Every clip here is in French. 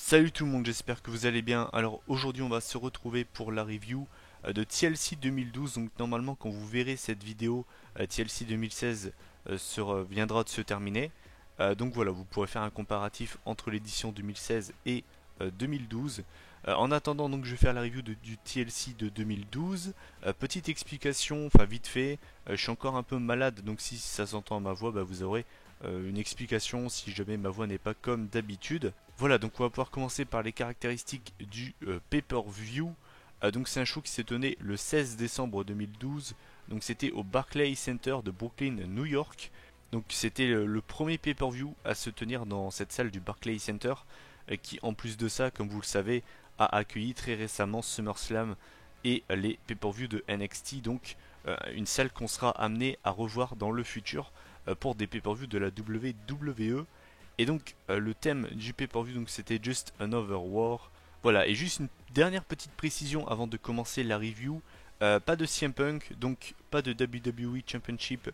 Salut tout le monde, j'espère que vous allez bien. Alors aujourd'hui on va se retrouver pour la review de TLC 2012. Donc normalement quand vous verrez cette vidéo, TLC 2016 viendra de se terminer. Donc voilà, vous pourrez faire un comparatif entre l'édition 2016 et 2012. En attendant, donc je vais faire la review du TLC de 2012. Petite explication, enfin vite fait, je suis encore un peu malade, donc si ça s'entend à ma voix, vous aurez une explication si jamais ma voix n'est pas comme d'habitude. Voilà, donc on va pouvoir commencer par les caractéristiques du pay-per-view. Donc c'est un show qui s'est tenu le 16 décembre 2012. Donc c'était au Barclays Center de Brooklyn, New York. Donc c'était le premier pay-per-view à se tenir dans cette salle du Barclays Center, qui en plus de ça, comme vous le savez, a accueilli très récemment SummerSlam et les pay-per-view de NXT. Donc une salle qu'on sera amené à revoir dans le futur pour des pay-per-view de la WWE. Et donc le thème du pay-per-view donc c'était Just Another War. Voilà, et juste une dernière petite précision avant de commencer la review. Pas de CM Punk, donc pas de WWE Championship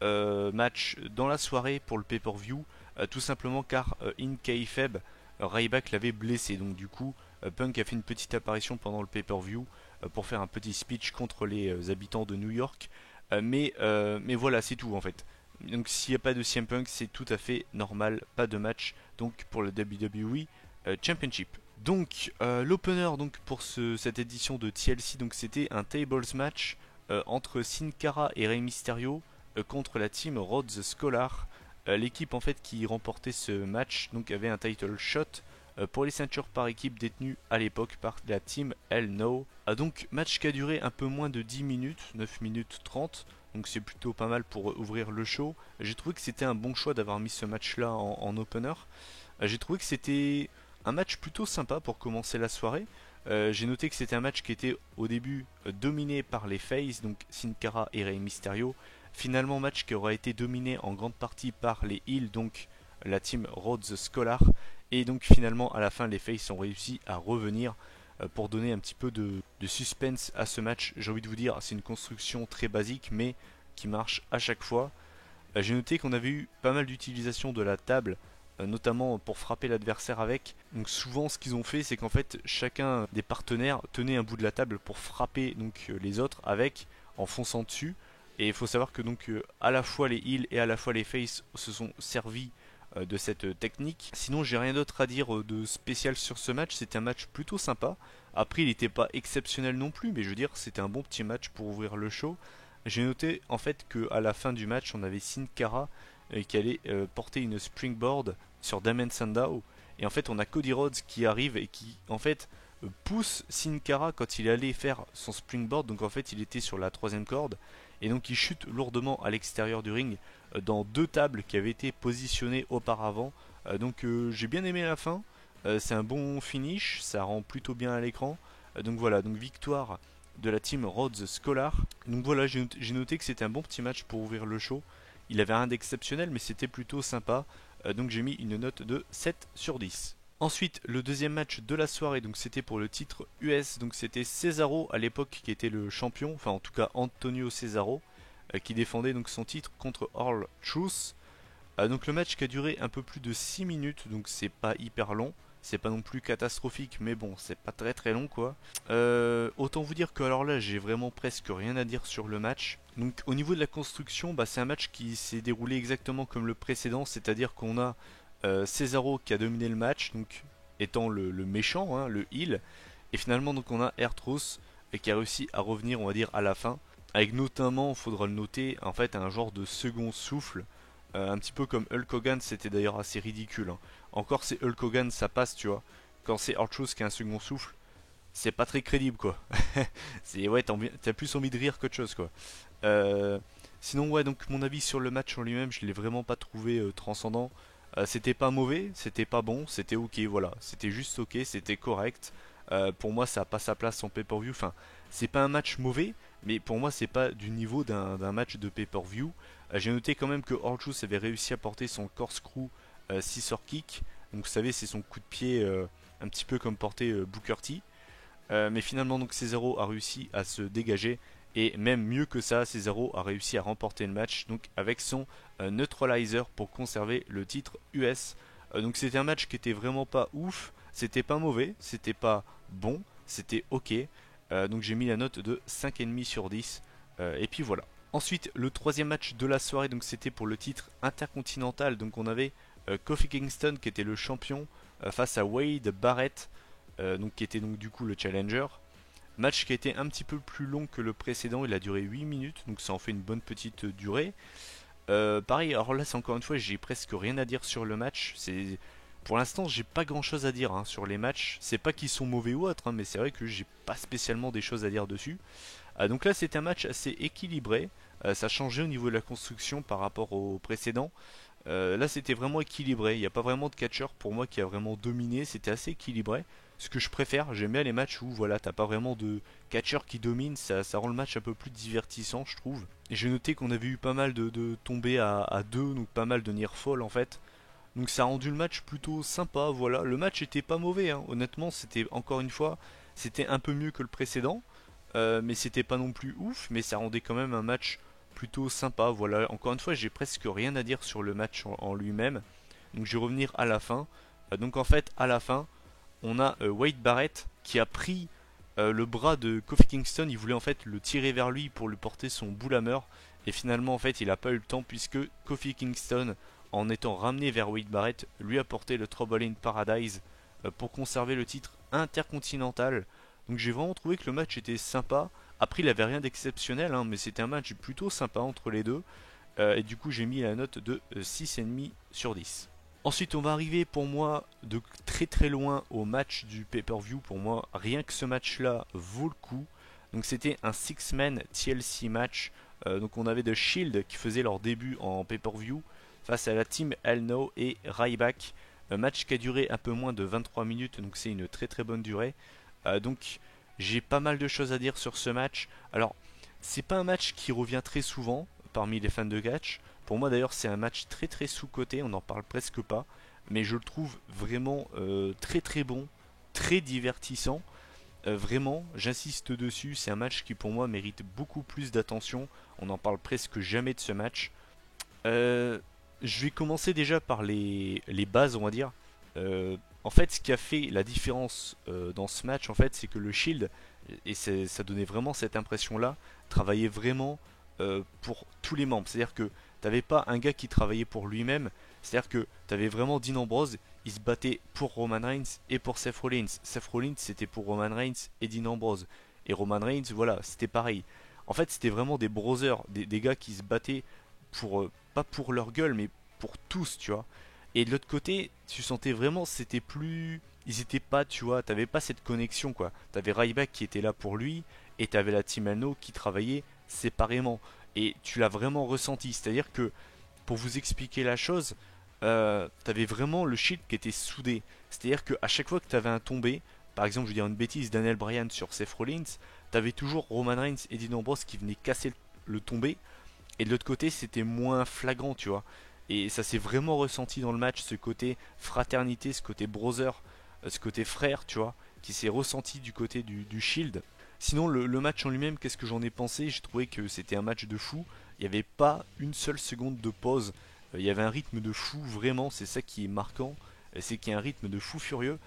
match dans la soirée pour le pay-per-view, tout simplement car in kayfabe, Ryback l'avait blessé. Donc du coup, Punk a fait une petite apparition pendant le pay-per-view pour faire un petit speech contre les habitants de New York. Mais voilà, c'est tout en fait. Donc s'il n'y a pas de CM Punk, c'est tout à fait normal, pas de match donc pour le WWE Championship. Donc l'opener donc pour cette édition de TLC, donc c'était un tables match entre Sin Cara et Rey Mysterio contre la team Rhodes Scholar. L'équipe en fait qui remportait ce match donc avait un title shot pour les ceintures par équipe détenues à l'époque par la team Hell No. Donc match qui a duré un peu moins de 10 minutes, 9 minutes 30. Donc c'est plutôt pas mal pour ouvrir le show. J'ai trouvé que c'était un bon choix d'avoir mis ce match là en opener. J'ai trouvé que c'était un match plutôt sympa pour commencer la soirée. J'ai noté que c'était un match qui était au début dominé par les Faces, donc Sin Cara et Rey Mysterio. Finalement match qui aura été dominé en grande partie par les Heels, donc la team Rhodes Scholar. Et donc finalement à la fin les Faces ont réussi à revenir pour donner un petit peu de suspense à ce match. J'ai envie de vous dire, c'est une construction très basique mais qui marche à chaque fois. J'ai noté qu'on avait eu pas mal d'utilisation de la table, notamment pour frapper l'adversaire avec. Donc souvent ce qu'ils ont fait c'est qu'en fait chacun des partenaires tenait un bout de la table pour frapper donc les autres avec en fonçant dessus. Et il faut savoir que donc à la fois les heels et à la fois les faces se sont servis de cette technique. Sinon j'ai rien d'autre à dire de spécial sur ce match, c'était un match plutôt sympa. Après il n'était pas exceptionnel non plus, mais je veux dire c'était un bon petit match pour ouvrir le show. J'ai noté en fait qu'à la fin du match on avait Sin Cara qui allait porter une springboard sur Damien Sandow. Et en fait on a Cody Rhodes qui arrive et qui en fait pousse Sin Cara quand il allait faire son springboard. Donc en fait il était sur la troisième corde. Et donc il chute lourdement à l'extérieur du ring dans deux tables qui avaient été positionnées auparavant. Donc j'ai bien aimé la fin. C'est un bon finish, ça rend plutôt bien à l'écran. Donc voilà, donc victoire de la team Rhodes Scholar. Donc voilà, j'ai noté que c'était un bon petit match pour ouvrir le show. Il avait rien d'exceptionnel, mais c'était plutôt sympa. Donc j'ai mis une note de 7 sur 10. Ensuite, le deuxième match de la soirée, donc c'était pour le titre US, donc c'était Cesaro à l'époque qui était le champion, enfin en tout cas Antonio Cesaro, qui défendait donc son titre contre Earl Truth. Donc le match qui a duré un peu plus de 6 minutes, donc c'est pas hyper long, c'est pas non plus catastrophique, mais bon, c'est pas très très long quoi. Autant vous dire que alors là, j'ai vraiment presque rien à dire sur le match. Donc au niveau de la construction, c'est un match qui s'est déroulé exactement comme le précédent, c'est-à-dire qu'on a Cesaro qui a dominé le match, donc étant le méchant, hein, le heel, et finalement donc on a R-Truth qui a réussi à revenir, on va dire, à la fin, avec notamment, faudra le noter, en fait un genre de second souffle, un petit peu comme Hulk Hogan. C'était d'ailleurs assez ridicule, hein. Encore c'est Hulk Hogan, ça passe, tu vois. Quand c'est R-Truth qui a un second souffle, c'est pas très crédible, quoi. C'est ouais, t'as plus envie de rire qu'autre chose, quoi. Euh, Sinon, ouais, donc mon avis sur le match en lui-même, je l'ai vraiment pas trouvé transcendant. C'était pas mauvais, c'était pas bon, c'était ok, voilà. C'était juste ok, c'était correct. Pour moi, ça a pas sa place en pay-per-view. Enfin, c'est pas un match mauvais, mais pour moi, c'est pas du niveau d'un match de pay-per-view. J'ai noté quand même que R-Truth avait réussi à porter son corkscrew scissor kick. Donc, vous savez, c'est son coup de pied un petit peu comme portait Booker T. Mais finalement, donc Cesaro a réussi à se dégager. Et même mieux que ça, Cesaro a réussi à remporter le match donc avec son neutralizer pour conserver le titre US. Donc c'était un match qui était vraiment pas ouf. C'était pas mauvais, c'était pas bon, c'était ok. Donc j'ai mis la note de 5,5 sur 10. Et puis voilà. Ensuite, le troisième match de la soirée, donc c'était pour le titre intercontinental. Donc on avait Kofi Kingston qui était le champion face à Wade Barrett, donc qui était donc du coup le challenger. Match qui a été un petit peu plus long que le précédent, il a duré 8 minutes, donc ça en fait une bonne petite durée. Pareil, alors là c'est encore une fois, j'ai presque rien à dire sur le match. Pour l'instant, j'ai pas grand chose à dire hein, sur les matchs. C'est pas qu'ils sont mauvais ou autre, hein, mais c'est vrai que j'ai pas spécialement des choses à dire dessus. Donc là, c'est un match assez équilibré. Ça a changé au niveau de la construction par rapport au précédent. Là, c'était vraiment équilibré. Il n'y a pas vraiment de catcheur pour moi qui a vraiment dominé. C'était assez équilibré. Ce que je préfère, j'aime bien les matchs où voilà, t'as pas vraiment de catcheur qui domine. Ça rend le match un peu plus divertissant, je trouve. Et j'ai noté qu'on avait eu pas mal de tombées à deux, donc pas mal de near fall en fait. Donc ça a rendu le match plutôt sympa. Voilà, le match était pas mauvais. Hein. Honnêtement, c'était encore une fois, c'était un peu mieux que le précédent. Mais c'était pas non plus ouf, mais ça rendait quand même un match plutôt sympa. Voilà, encore une fois, j'ai presque rien à dire sur le match en lui-même. Donc je vais revenir à la fin. Donc en fait, à la fin, on a Wade Barrett qui a pris le bras de Kofi Kingston. Il voulait en fait le tirer vers lui pour lui porter son boule hammer. Et finalement, en fait, il n'a pas eu le temps puisque Kofi Kingston, en étant ramené vers Wade Barrett, lui a porté le Trouble in Paradise pour conserver le titre intercontinental. Donc j'ai vraiment trouvé que le match était sympa. Après, il avait rien d'exceptionnel, hein, mais c'était un match plutôt sympa entre les deux. Et du coup, j'ai mis la note de 6,5 sur 10. Ensuite, on va arriver pour moi de très très loin au match du pay-per-view. Pour moi, rien que ce match-là vaut le coup. Donc c'était un six-man TLC match. Donc on avait The Shield qui faisait leur début en pay-per-view face à la team Hell No et Ryback. Un match qui a duré un peu moins de 23 minutes, donc c'est une très très bonne durée. Donc j'ai pas mal de choses à dire sur ce match. Alors, c'est pas un match qui revient très souvent parmi les fans de catch. Pour moi d'ailleurs, c'est un match très très sous-coté, on n'en parle presque pas. Mais je le trouve vraiment très très bon, très divertissant. Vraiment, j'insiste dessus, c'est un match qui pour moi mérite beaucoup plus d'attention. On n'en parle presque jamais de ce match. Je vais commencer déjà par les bases, on va dire. En fait, ce qui a fait la différence dans ce match, en fait, c'est que le Shield, et ça donnait vraiment cette impression-là, travaillait vraiment pour tous les membres. C'est-à-dire que t'avais pas un gars qui travaillait pour lui-même. C'est-à-dire que t'avais vraiment Dean Ambrose, il se battait pour Roman Reigns et pour Seth Rollins. Seth Rollins, c'était pour Roman Reigns et Dean Ambrose. Et Roman Reigns, voilà, c'était pareil. En fait, c'était vraiment des brothers, des gars qui se battaient pour pas pour leur gueule, mais pour tous, tu vois. Et de l'autre côté, tu sentais vraiment, c'était plus, ils étaient pas, tu vois, t'avais pas cette connexion, quoi. T'avais Ryback qui était là pour lui, et t'avais la Team Alno qui travaillait séparément. Et tu l'as vraiment ressenti, c'est-à-dire que pour vous expliquer la chose, t'avais vraiment le Shield qui était soudé. C'est-à-dire qu'à chaque fois que t'avais un tombé, par exemple, je veux dire une bêtise, Daniel Bryan sur Seth Rollins, t'avais toujours Roman Reigns et Dean Ambrose qui venaient casser le tombé. Et de l'autre côté, c'était moins flagrant, tu vois. Et ça s'est vraiment ressenti dans le match, ce côté fraternité, ce côté brother, ce côté frère, tu vois, qui s'est ressenti du côté du Shield. Sinon, le match en lui-même, qu'est-ce que j'en ai pensé? J'ai trouvé que c'était un match de fou. Il n'y avait pas une seule seconde de pause. Il y avait un rythme de fou, vraiment, c'est ça qui est marquant. C'est qu'il y a un rythme de fou furieux.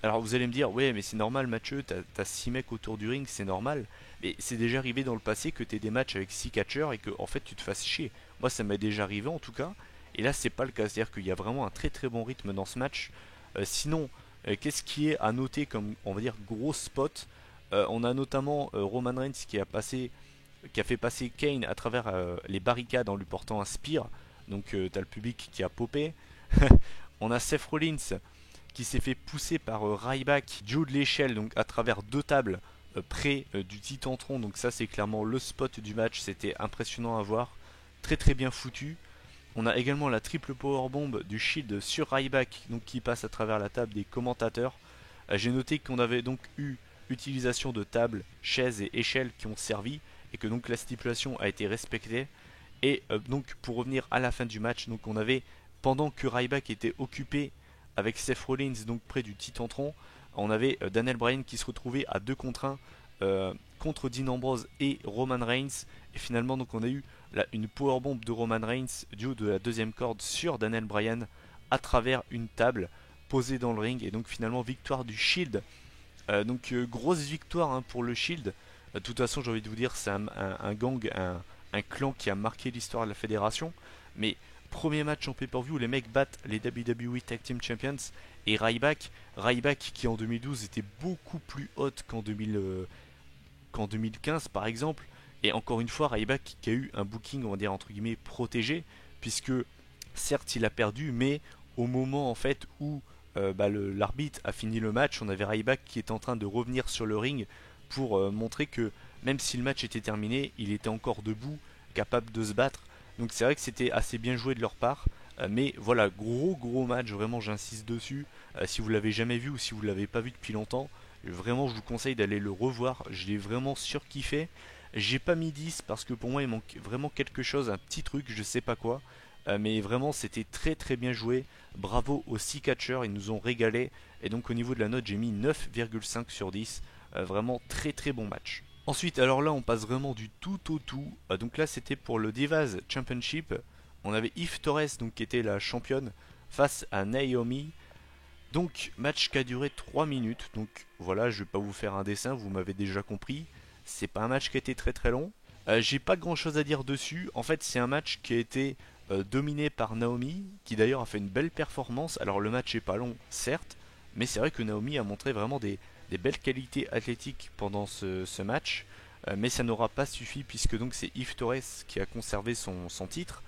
Alors vous allez me dire, ouais, mais c'est normal, Mathieu, t'as 6 mecs autour du ring, c'est normal. Mais c'est déjà arrivé dans le passé que t'aies des matchs avec 6 catcheurs et que en fait tu te fasses chier. Moi, ça m'est déjà arrivé en tout cas. Et là, c'est pas le cas. C'est-à-dire qu'il y a vraiment un très très bon rythme dans ce match. Sinon, qu'est-ce qui est à noter comme, on va dire, gros spot? On a notamment Roman Reigns qui a fait passer Kane à travers les barricades en lui portant un spear. Donc t'as le public qui a popé. On a Seth Rollins qui s'est fait pousser par Ryback du haut de l'échelle, donc à travers deux tables près du Titantron. Donc ça c'est clairement le spot du match, c'était impressionnant à voir, très très bien foutu. On a également la triple powerbomb du Shield sur Ryback, donc qui passe à travers la table des commentateurs. J'ai noté qu'on avait donc eu utilisation de tables, chaises et échelles qui ont servi, et que donc la stipulation a été respectée. Et donc pour revenir à la fin du match, donc on avait, pendant que Ryback était occupé avec Seth Rollins donc près du Titantron, on avait Daniel Bryan qui se retrouvait à 2 contre 1 contre Dean Ambrose et Roman Reigns. Et finalement donc on a eu une powerbomb de Roman Reigns du haut de la deuxième corde sur Daniel Bryan à travers une table. posé dans le ring. Et donc finalement victoire du Shield. Grosse victoire hein, pour le Shield. De toute façon j'ai envie de vous dire c'est un gang, un clan qui a marqué l'histoire de la fédération. Mais premier match en pay-per-view, les mecs battent les WWE Tag Team Champions et Ryback. Ryback qui en 2012 était beaucoup plus haute qu'en 2015 par exemple. Et encore une fois Ryback qui a eu un booking on va dire entre guillemets protégé. Puisque certes il a perdu mais au moment en fait où l'arbitre a fini le match, on avait Ryback qui était en train de revenir sur le ring pour montrer que même si le match était terminé, il était encore debout, capable de se battre. Donc c'est vrai que c'était assez bien joué de leur part. Mais voilà, gros match, vraiment j'insiste dessus. Si vous l'avez jamais vu ou si vous l'avez pas vu depuis longtemps, vraiment je vous conseille d'aller le revoir. Je l'ai vraiment surkiffé. J'ai pas mis 10 parce que pour moi il manque vraiment quelque chose, un petit truc, je sais pas quoi. Mais vraiment c'était très bien joué. Bravo aux 6 catcheurs, ils nous ont régalé. Et donc au niveau de la note j'ai mis 9,5 sur 10. Vraiment très bon match. Ensuite alors là on passe vraiment du tout au tout. Donc là c'était pour le Divas Championship. On avait Eve Torres donc, qui était la championne face à Naomi. Donc match qui a duré 3 minutes. Donc voilà, je vais pas vous faire un dessin, vous m'avez déjà compris. C'est pas un match qui a été très long. J'ai pas grand chose à dire dessus. En fait c'est un match qui a été dominé par Naomi, qui d'ailleurs a fait une belle performance. Alors le match est pas long certes, mais c'est vrai que Naomi a montré vraiment des belles qualités athlétiques pendant ce match. Mais ça n'aura pas suffi puisque donc c'est Eve Torres qui a conservé son titre.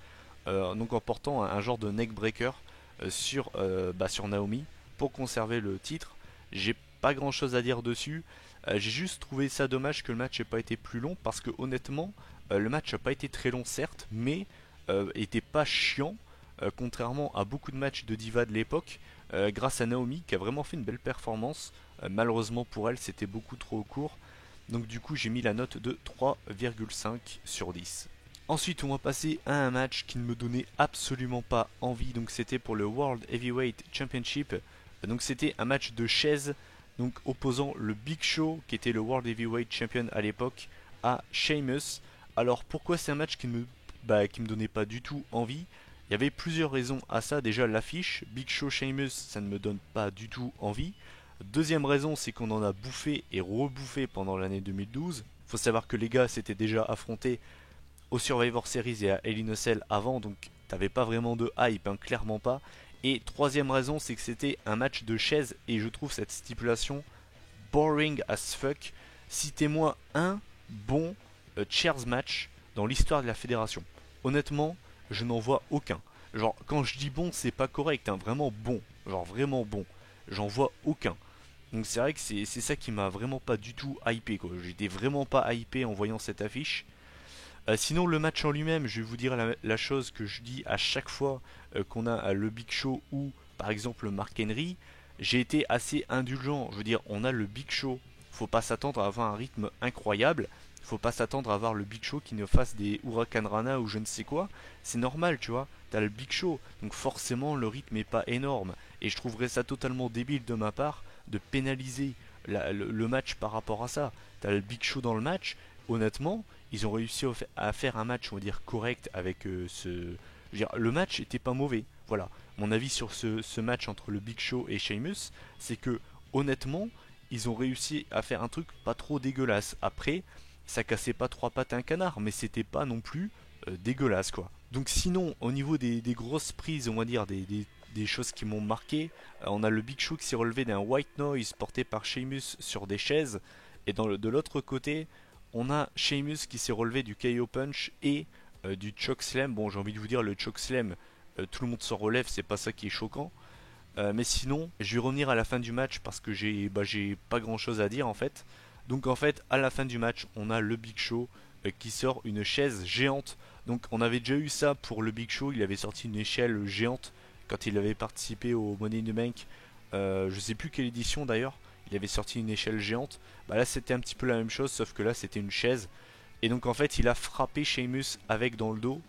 Donc en portant un genre de neckbreaker sur Naomi pour conserver le titre. J'ai pas grand chose à dire dessus. J'ai juste trouvé ça dommage que le match n'ait pas été plus long parce que honnêtement le match n'a pas été très long certes mais était pas chiant contrairement à beaucoup de matchs de diva de l'époque grâce à Naomi qui a vraiment fait une belle performance. Malheureusement pour elle c'était beaucoup trop court. Donc du coup j'ai mis la note de 3,5 sur 10. Ensuite, on va passer à un match qui ne me donnait absolument pas envie. Donc, c'était pour le World Heavyweight Championship. Donc, c'était un match de chaises. Donc, opposant le Big Show, qui était le World Heavyweight Champion à l'époque, à Sheamus. Alors, pourquoi c'est un match qui me donnait pas du tout envie? Il y avait plusieurs raisons à ça. Déjà, l'affiche Big Show Sheamus, ça ne me donne pas du tout envie. Deuxième raison, c'est qu'on en a bouffé et rebouffé pendant l'année 2012. Faut savoir que les gars s'étaient déjà affrontés au Survivor Series et à Hell in a Cell avant, donc t'avais pas vraiment de hype, hein, clairement pas. Et troisième raison, c'est que c'était un match de chaises et je trouve cette stipulation boring as fuck. Citez-moi un bon chairs match dans l'histoire de la fédération. Honnêtement, je n'en vois aucun. Genre, quand je dis bon, c'est pas correct, hein, vraiment bon. Genre, vraiment bon. J'en vois aucun. Donc c'est vrai que c'est ça qui m'a vraiment pas du tout hypé, quoi. J'étais vraiment pas hypé en voyant cette affiche. Sinon le match en lui-même, je vais vous dire la chose que je dis à chaque fois qu'on a le Big Show ou par exemple Mark Henry, j'ai été assez indulgent. Je veux dire, on a le Big Show, faut pas s'attendre à avoir un rythme incroyable, faut pas s'attendre à avoir le Big Show qui ne fasse des Huracan Rana ou je ne sais quoi. C'est normal, tu vois, t'as le Big Show, donc forcément le rythme est pas énorme. Et je trouverais ça totalement débile de ma part de pénaliser le match par rapport à ça. T'as le Big Show dans le match, honnêtement, ils ont réussi à faire un match, on va dire, correct avec ce. Je veux dire, le match était pas mauvais. Voilà. Mon avis sur ce match entre le Big Show et Sheamus, c'est que, honnêtement, ils ont réussi à faire un truc pas trop dégueulasse. Après, ça cassait pas trois pattes à un canard, mais c'était pas non plus dégueulasse, quoi. Donc, sinon, au niveau des grosses prises, on va dire, des choses qui m'ont marqué, on a le Big Show qui s'est relevé d'un white noise porté par Sheamus sur des chaises. Et de l'autre côté, on a Sheamus qui s'est relevé du KO Punch et du Chokeslam. Bon, j'ai envie de vous dire, le Chokeslam, tout le monde s'en relève, c'est pas ça qui est choquant. Mais sinon, je vais revenir à la fin du match parce que j'ai pas grand chose à dire en fait. Donc en fait, à la fin du match, on a le Big Show qui sort une chaise géante. Donc on avait déjà eu ça pour le Big Show, il avait sorti une échelle géante quand il avait participé au Money in the Bank. Je sais plus quelle édition d'ailleurs. Il avait sorti une échelle géante. Bah là c'était un petit peu la même chose sauf que là c'était une chaise. Et donc en fait il a frappé Sheamus avec dans le dos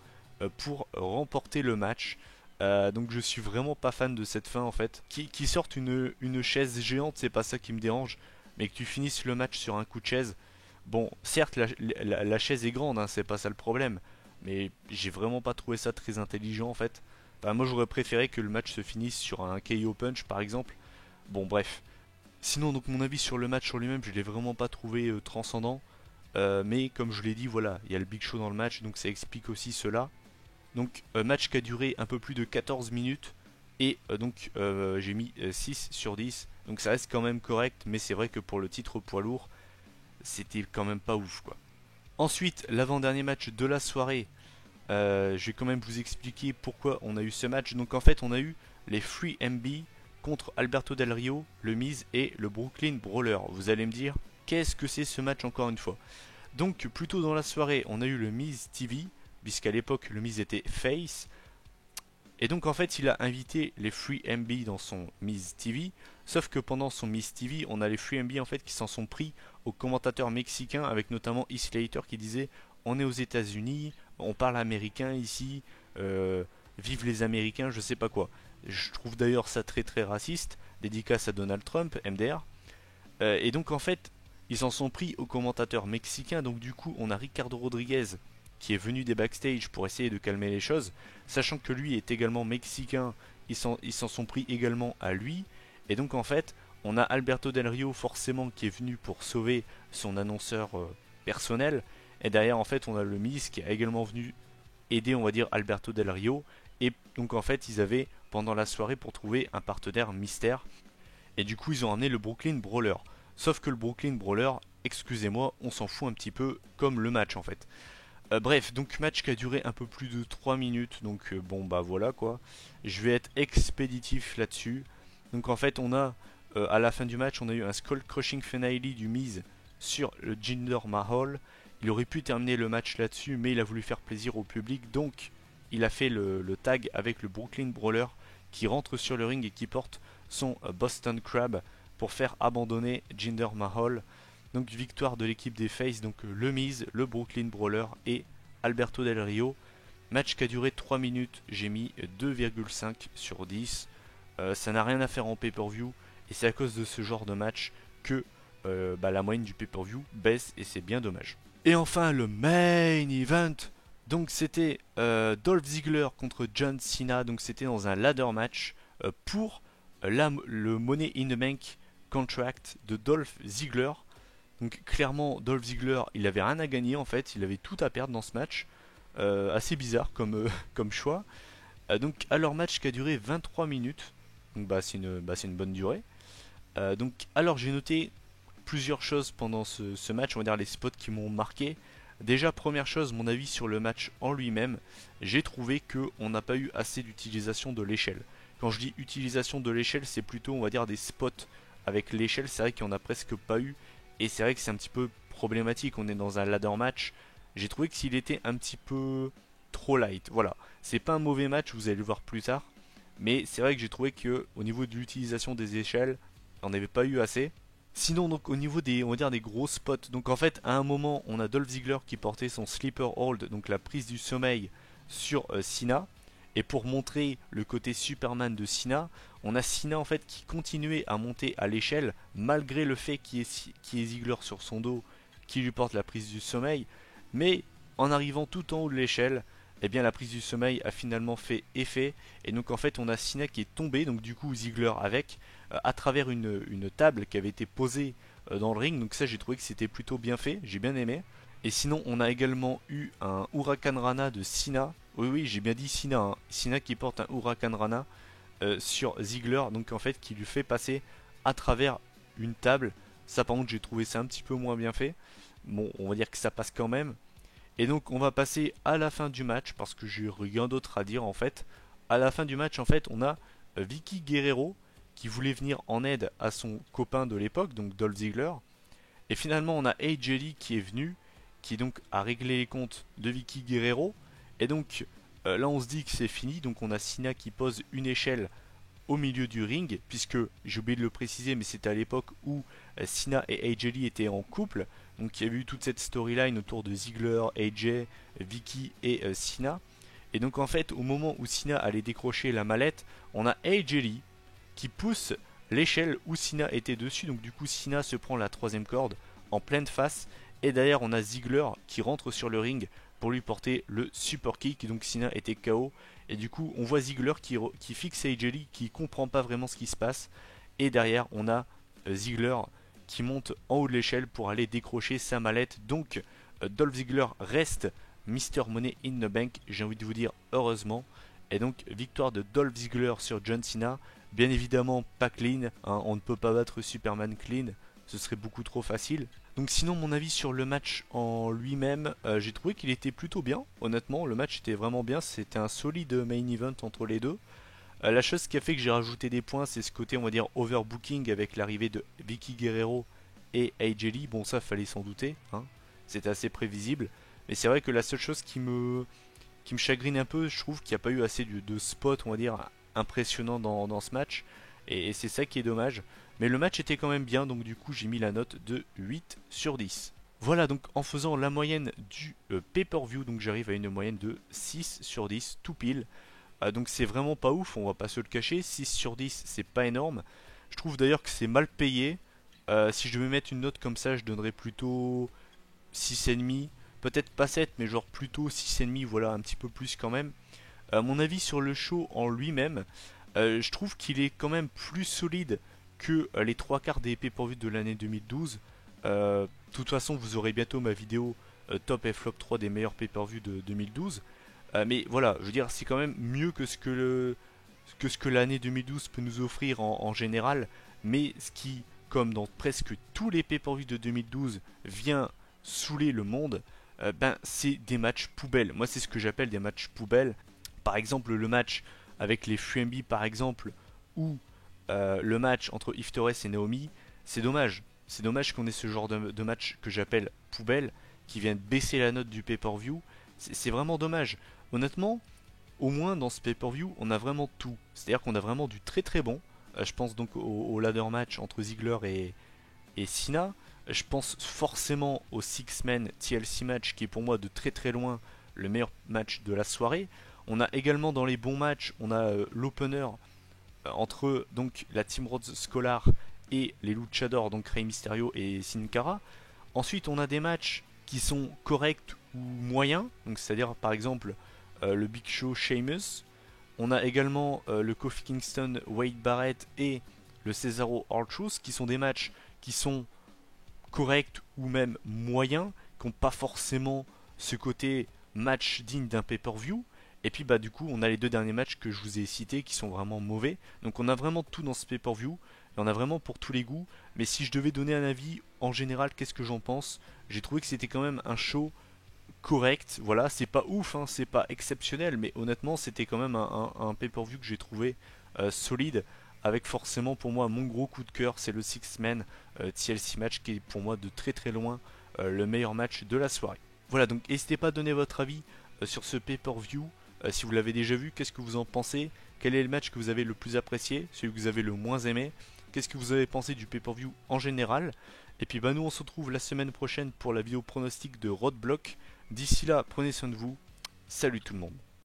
pour remporter le match. Donc je suis vraiment pas fan de cette fin en fait. Qui sorte une chaise géante, c'est pas ça qui me dérange. Mais que tu finisses le match sur un coup de chaise. Bon, certes la chaise est grande, hein, c'est pas ça le problème. Mais j'ai vraiment pas trouvé ça très intelligent en fait. Bah, moi j'aurais préféré que le match se finisse sur un KO punch par exemple. Bon bref. Sinon donc mon avis sur le match sur lui-même, je l'ai vraiment pas trouvé transcendant. Mais comme je l'ai dit, voilà, il y a le Big Show dans le match, donc ça explique aussi cela. Donc match qui a duré un peu plus de 14 minutes. Et donc j'ai mis 6 sur 10. Donc ça reste quand même correct, mais c'est vrai que pour le titre poids lourd, c'était quand même pas ouf quoi. Ensuite, l'avant-dernier match de la soirée. Je vais quand même vous expliquer pourquoi on a eu ce match. Donc en fait, on a eu les Free MB contre Alberto Del Rio, le Miz et le Brooklyn Brawler. Vous allez me dire, qu'est-ce que c'est ce match encore une fois? Donc plus tôt dans la soirée, on a eu le Miz TV, puisqu'à l'époque le Miz était face. Et donc en fait, il a invité les Free MB dans son Miz TV. Sauf que pendant son Miz TV, on a les Free MB en fait qui s'en sont pris aux commentateurs mexicains, avec notamment Heath Slater qui disait on est aux États-Unis, on parle américain ici, vive les Américains, je sais pas quoi. Je trouve d'ailleurs ça très très raciste. Dédicace à Donald Trump, MDR. Et donc en fait, ils s'en sont pris aux commentateurs mexicains. Donc du coup, on a Ricardo Rodriguez qui est venu des backstage pour essayer de calmer les choses, sachant que lui est également mexicain. Ils s'en sont pris également à lui. Et donc en fait, on a Alberto Del Rio forcément qui est venu pour sauver son annonceur personnel. Et derrière en fait, on a le Miz qui a également venu aider, on va dire, Alberto Del Rio. Et donc en fait, ils avaient pendant la soirée pour trouver un partenaire mystère. Et du coup, ils ont amené le Brooklyn Brawler. Sauf que le Brooklyn Brawler, excusez-moi, on s'en fout un petit peu comme le match en fait. Bref, donc match qui a duré un peu plus de 3 minutes, donc bon bah voilà quoi. Je vais être expéditif là-dessus. Donc en fait on a, à la fin du match, on a eu un Skull Crushing Finale du Miz sur le Jinder Mahal. Il aurait pu terminer le match là-dessus, mais il a voulu faire plaisir au public, donc il a fait le tag avec le Brooklyn Brawler qui rentre sur le ring et qui porte son Boston Crab pour faire abandonner Jinder Mahal. Donc victoire de l'équipe des Faces, donc le Miz, le Brooklyn Brawler et Alberto Del Rio. Match qui a duré 3 minutes, j'ai mis 2,5 sur 10. Ça n'a rien à faire en pay-per-view et c'est à cause de ce genre de match que la moyenne du pay-per-view baisse et c'est bien dommage. Et enfin le main event, donc c'était Dolph Ziggler contre John Cena, donc c'était dans un ladder match pour le Money in the Bank contract de Dolph Ziggler. Donc clairement Dolph Ziggler il avait rien à gagner en fait, il avait tout à perdre dans ce match. Assez bizarre comme choix. Donc à leur match qui a duré 23 minutes, donc c'est une bonne durée. Donc alors j'ai noté plusieurs choses pendant ce match, on va dire les spots qui m'ont marqué. Déjà première chose, mon avis sur le match en lui-même, j'ai trouvé qu'on n'a pas eu assez d'utilisation de l'échelle. Quand je dis utilisation de l'échelle, c'est plutôt on va dire des spots avec l'échelle, c'est vrai qu'il n'y en a presque pas eu. Et c'est vrai que c'est un petit peu problématique, on est dans un ladder match. J'ai trouvé que s'il était un petit peu trop light, voilà. C'est pas un mauvais match, vous allez le voir plus tard. Mais c'est vrai que j'ai trouvé que au niveau de l'utilisation des échelles, on n'avait pas eu assez. Sinon donc au niveau des, on va dire des gros spots, donc en fait à un moment on a Dolph Ziggler qui portait son sleeper hold, donc la prise du sommeil sur Cena. Et pour montrer le côté Superman de Cena, on a Cena en fait qui continuait à monter à l'échelle malgré le fait qu'il y ait Ziggler sur son dos qui lui porte la prise du sommeil. Mais en arrivant tout en haut de l'échelle, eh bien la prise du sommeil a finalement fait effet. Et donc en fait on a Cena qui est tombé, donc du coup Ziggler avec, à travers une table qui avait été posée dans le ring. Donc ça j'ai trouvé que c'était plutôt bien fait, j'ai bien aimé. Et sinon on a également eu un Huracan Rana de Cena. Oui, j'ai bien dit Cena, hein. Cena qui porte un Huracan Rana sur Ziggler, donc en fait qui lui fait passer à travers une table. Ça par contre j'ai trouvé ça un petit peu moins bien fait. Bon, on va dire que ça passe quand même. Et donc on va passer à la fin du match parce que j'ai rien d'autre à dire en fait. À la fin du match en fait on a Vicky Guerrero qui voulait venir en aide à son copain de l'époque, donc Dolph Ziggler. Et finalement on a AJ Lee qui est venu, qui donc a réglé les comptes de Vicky Guerrero. Et donc là on se dit que c'est fini, donc on a Cena qui pose une échelle au milieu du ring, puisque j'ai oublié de le préciser, mais c'était à l'époque où Cena et AJ Lee étaient en couple. Donc il y a eu toute cette storyline autour de Ziggler, AJ, Vicky et Cena. Et donc en fait, au moment où Cena allait décrocher la mallette, on a AJ Lee qui pousse l'échelle où Cena était dessus. Donc du coup, Cena se prend la troisième corde en pleine face. Et derrière, on a Ziggler qui rentre sur le ring pour lui porter le super kick. Donc Cena était KO. Et du coup, on voit Ziggler qui fixe AJ Lee, qui comprend pas vraiment ce qui se passe. Et derrière, on a Ziggler qui monte en haut de l'échelle pour aller décrocher sa mallette. Donc, Dolph Ziggler reste Mr. Money in the Bank. J'ai envie de vous dire heureusement. Et donc, victoire de Dolph Ziggler sur John Cena. Bien évidemment, pas clean. Hein, on ne peut pas battre Superman clean. Ce serait beaucoup trop facile. Donc sinon mon avis sur le match en lui-même, j'ai trouvé qu'il était plutôt bien. Honnêtement, le match était vraiment bien. C'était un solide main event entre les deux. La chose qui a fait que j'ai rajouté des points, c'est ce côté, on va dire, overbooking avec l'arrivée de Vicky Guerrero et AJ Lee. Bon, ça, fallait s'en douter. Hein. C'était assez prévisible. Mais c'est vrai que la seule chose qui me chagrine un peu, je trouve qu'il n'y a pas eu assez de spots, on va dire, impressionnants dans ce match. Et c'est ça qui est dommage. Mais le match était quand même bien, donc du coup j'ai mis la note de 8 sur 10. Voilà, donc en faisant la moyenne du pay-per-view, donc j'arrive à une moyenne de 6 sur 10, tout pile. Donc c'est vraiment pas ouf, on va pas se le cacher. 6 sur 10, c'est pas énorme. Je trouve d'ailleurs que c'est mal payé. Si je devais mettre une note comme ça, je donnerais plutôt 6,5. Peut-être pas 7, mais genre plutôt 6,5, voilà, un petit peu plus quand même. Mon avis sur le show en lui-même, je trouve qu'il est quand même plus solide que les 3 quarts des pay-per-view de l'année 2012. De toute façon, vous aurez bientôt ma vidéo top et flop 3 des meilleurs pay-per-view de 2012. Mais voilà, je veux dire, c'est quand même mieux que ce que l'année 2012 peut nous offrir en général. Mais ce qui, comme dans presque tous les pay-per-view de 2012, vient saouler le monde, ben c'est des matchs poubelles. Moi, c'est ce que j'appelle des matchs poubelles. Par exemple, le match avec les FUMB, par exemple, ou le match entre Eve Torres et Naomi, c'est dommage. C'est dommage qu'on ait ce genre de match que j'appelle poubelle, qui vient de baisser la note du pay-per-view. C'est vraiment dommage. Honnêtement, au moins dans ce pay-per-view, on a vraiment tout. C'est-à-dire qu'on a vraiment du très très bon. Je pense donc au ladder match entre Ziggler et Cena. Je pense forcément au Six-Man TLC match, qui est pour moi de très très loin le meilleur match de la soirée. On a également dans les bons matchs, on a l'opener entre donc la Team Rhodes Scholar et les Luchadors, donc Rey Mysterio et Sin Cara. Ensuite, on a des matchs qui sont corrects ou moyens, donc c'est-à-dire par exemple le Big Show Sheamus. On a également le Kofi Kingston Wade Barrett et le Cesaro R-Truth, qui sont des matchs qui sont corrects ou même moyens, qui n'ont pas forcément ce côté match digne d'un pay-per-view. Et puis bah du coup on a les deux derniers matchs que je vous ai cités qui sont vraiment mauvais. Donc on a vraiment tout dans ce pay-per-view. Et on a vraiment pour tous les goûts. Mais si je devais donner un avis en général, qu'est-ce que j'en pense? J'ai trouvé que c'était quand même un show correct. Voilà, c'est pas ouf, hein, c'est pas exceptionnel. Mais honnêtement c'était quand même un pay-per-view que j'ai trouvé solide. Avec forcément pour moi mon gros coup de cœur, c'est le Six-Man TLC match, qui est pour moi de très très loin le meilleur match de la soirée. Voilà, donc n'hésitez pas à donner votre avis sur ce pay-per-view. Si vous l'avez déjà vu, qu'est-ce que vous en pensez? Quel est le match que vous avez le plus apprécié? Celui que vous avez le moins aimé? Qu'est-ce que vous avez pensé du pay-per-view en général? Et puis bah nous on se retrouve la semaine prochaine pour la vidéo pronostic de Roadblock. D'ici là, prenez soin de vous. Salut tout le monde.